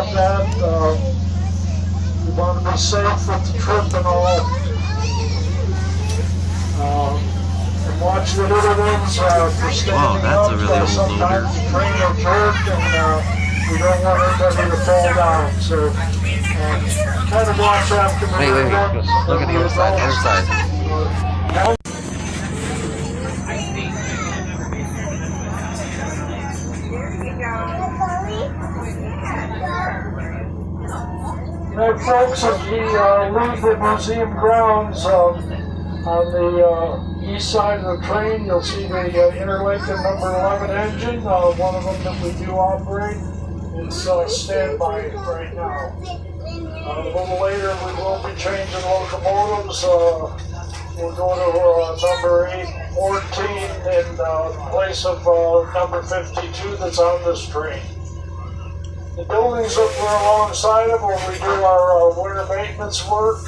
have that. We want to be safe with the trip and all. And watch the little ones for standing up. Really sometimes the train will jerk and we don't want anybody to fall down. So kind of watch after the Wait. Look at the other side. Now, folks, as we leave the museum grounds on the east side of the train, you'll see the Interlaken number 11 engine, one of them that we do operate. It's standby right now. A little later, we will be changing locomotives. We'll go to number 814 in place of number 52 that's on this train. The buildings that we're alongside of where we do our winter maintenance work,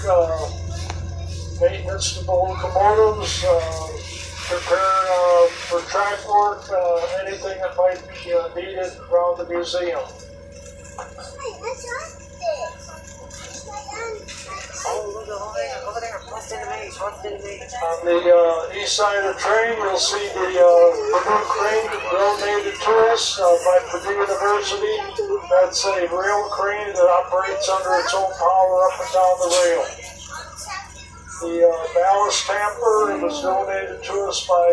maintenance to the locomotives, prepare for track work, anything that might be needed around the museum. On the east side of the train, you'll see the new crane donated to us by Purdue University. That's a rail crane that operates under its own power up and down the rail. The ballast tamper was donated to us by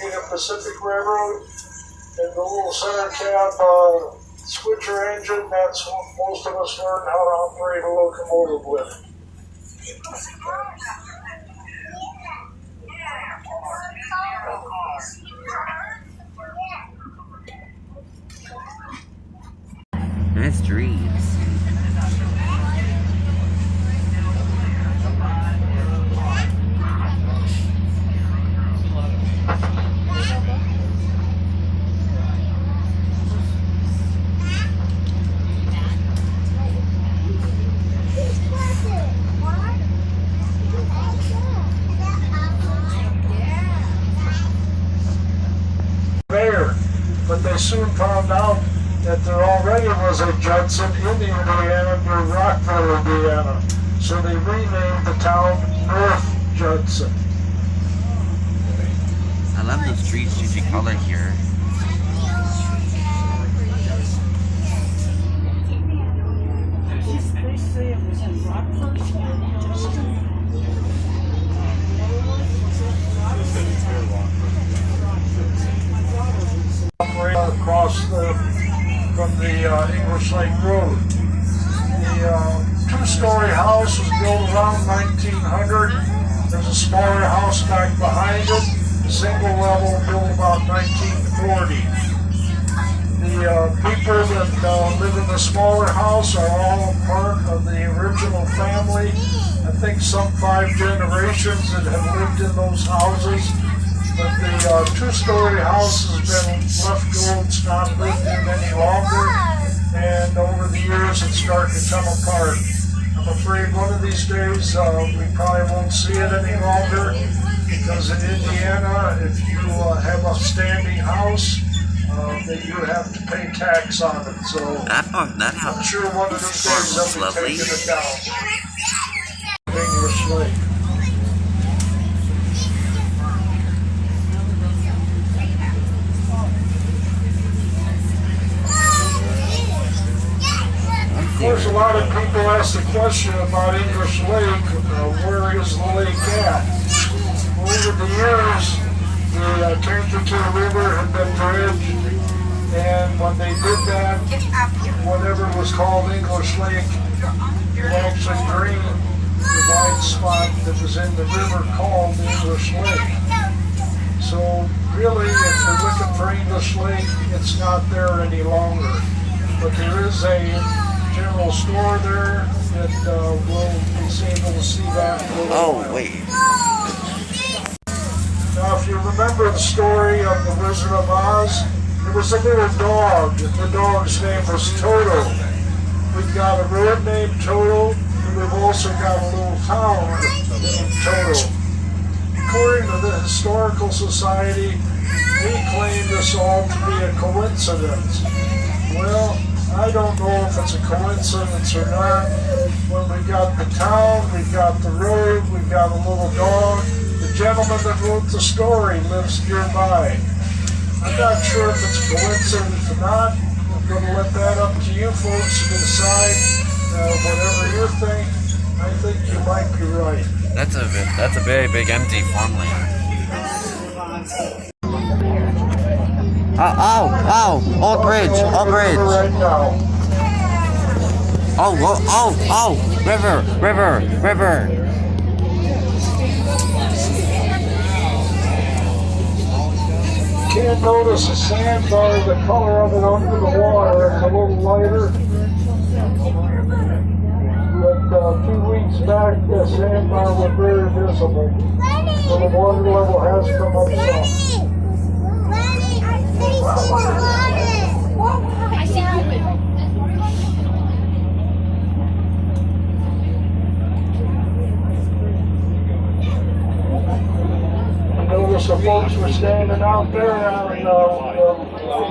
Union Pacific Railroad. And the little center cab switcher engine, that's what most of us learned how to operate a locomotive with. Nice dreams. But they soon found out that there already was a Judson in Indiana near Rockville, Indiana. So they renamed the town North Judson. I love the streets changing color here. They say it was in Rockford, Judson. Across from the English Lake Road. The two-story house was built around 1900. There's a smaller house back behind it, a single level built about 1940. The people that live in the smaller house are all part of the original family. I think some 5 generations that have lived in those houses. But the two-story house has been left go, it's not lived in any longer, and over the years it's starting to come apart. I'm afraid one of these days we probably won't see it any longer, because in Indiana, if you have a standing house, then you have to pay tax on it. So I'm sure one of these days they'll be taking it down. English Lake. Of course, a lot of people ask the question about English Lake, where is the lake at? Over the years, the Kankakee River had been bridged, and when they did that, whatever was called English Lake, it actually drained the wide spot that was in the river called English Lake. So really, if you're looking for English Lake, it's not there any longer. But there is a general store there that will be able to see that. Wait. Now, if you remember the story of the Wizard of Oz, there was a little dog, and the dog's name was Toto. We've got a road named Toto, and we've also got a little town named Toto. According to the Historical Society, we claim this all to be a coincidence. Well, I don't know if it's a coincidence or not. When we got the town, we got the road, we got a little dog. The gentleman that wrote the story lives nearby. I'm not sure if it's a coincidence or not. I'm going to let that up to you folks to decide. Whatever you think, I think you might be right. That's a very big empty farmland. Old bridge. Right now. River. Can't notice the sandbar, the color of it under the water, it's a little lighter. But 2 weeks back, the sandbar was very visible. So the water level has come up some. The folks were standing out there on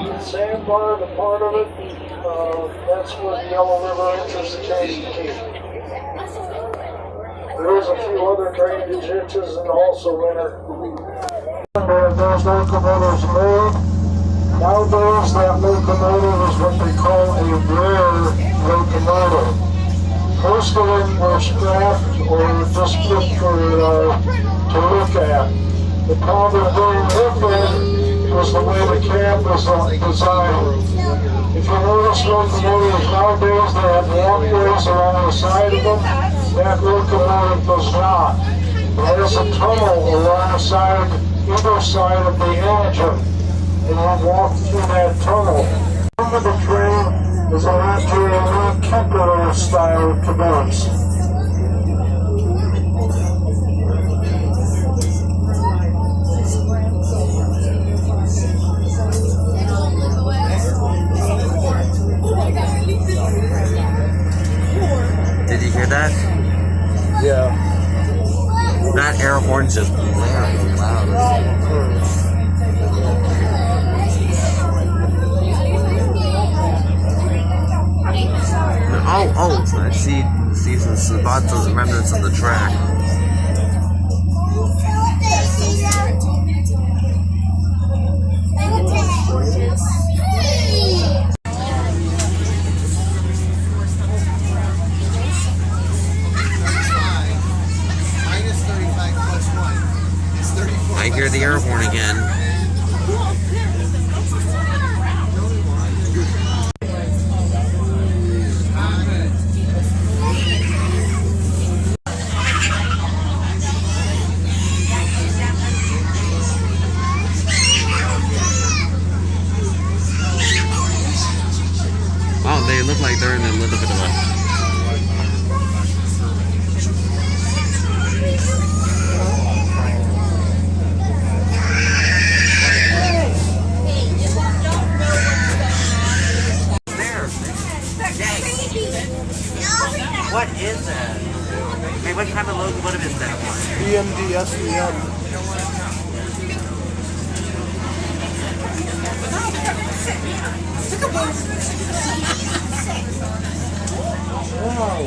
the sandbar, the part of it. That's where the Yellow River enters the Kankakee. There's a few other drainage ditches and also winter. Those locomotives made. Nowadays, that locomotive is what they call a rare locomotive. Most of them were scrapped or just put to look at. The problem being looked at was the way the cab was designed. If you notice locomotives nowadays, they have walkways along the side of them. That locomotive does not. It has a tunnel alongside either side of the engine, and you walk through that tunnel. Under the train is actually a Kemper style caboose. Did you hear that? Yeah. That air horn's just blaring loud. I see some spots of the remnants of the track. I hear the air horn again. Oh, they look like they're in a little bit of a... What is that? Hey, what kind of locomotive is that one? EMDSVM. Wow,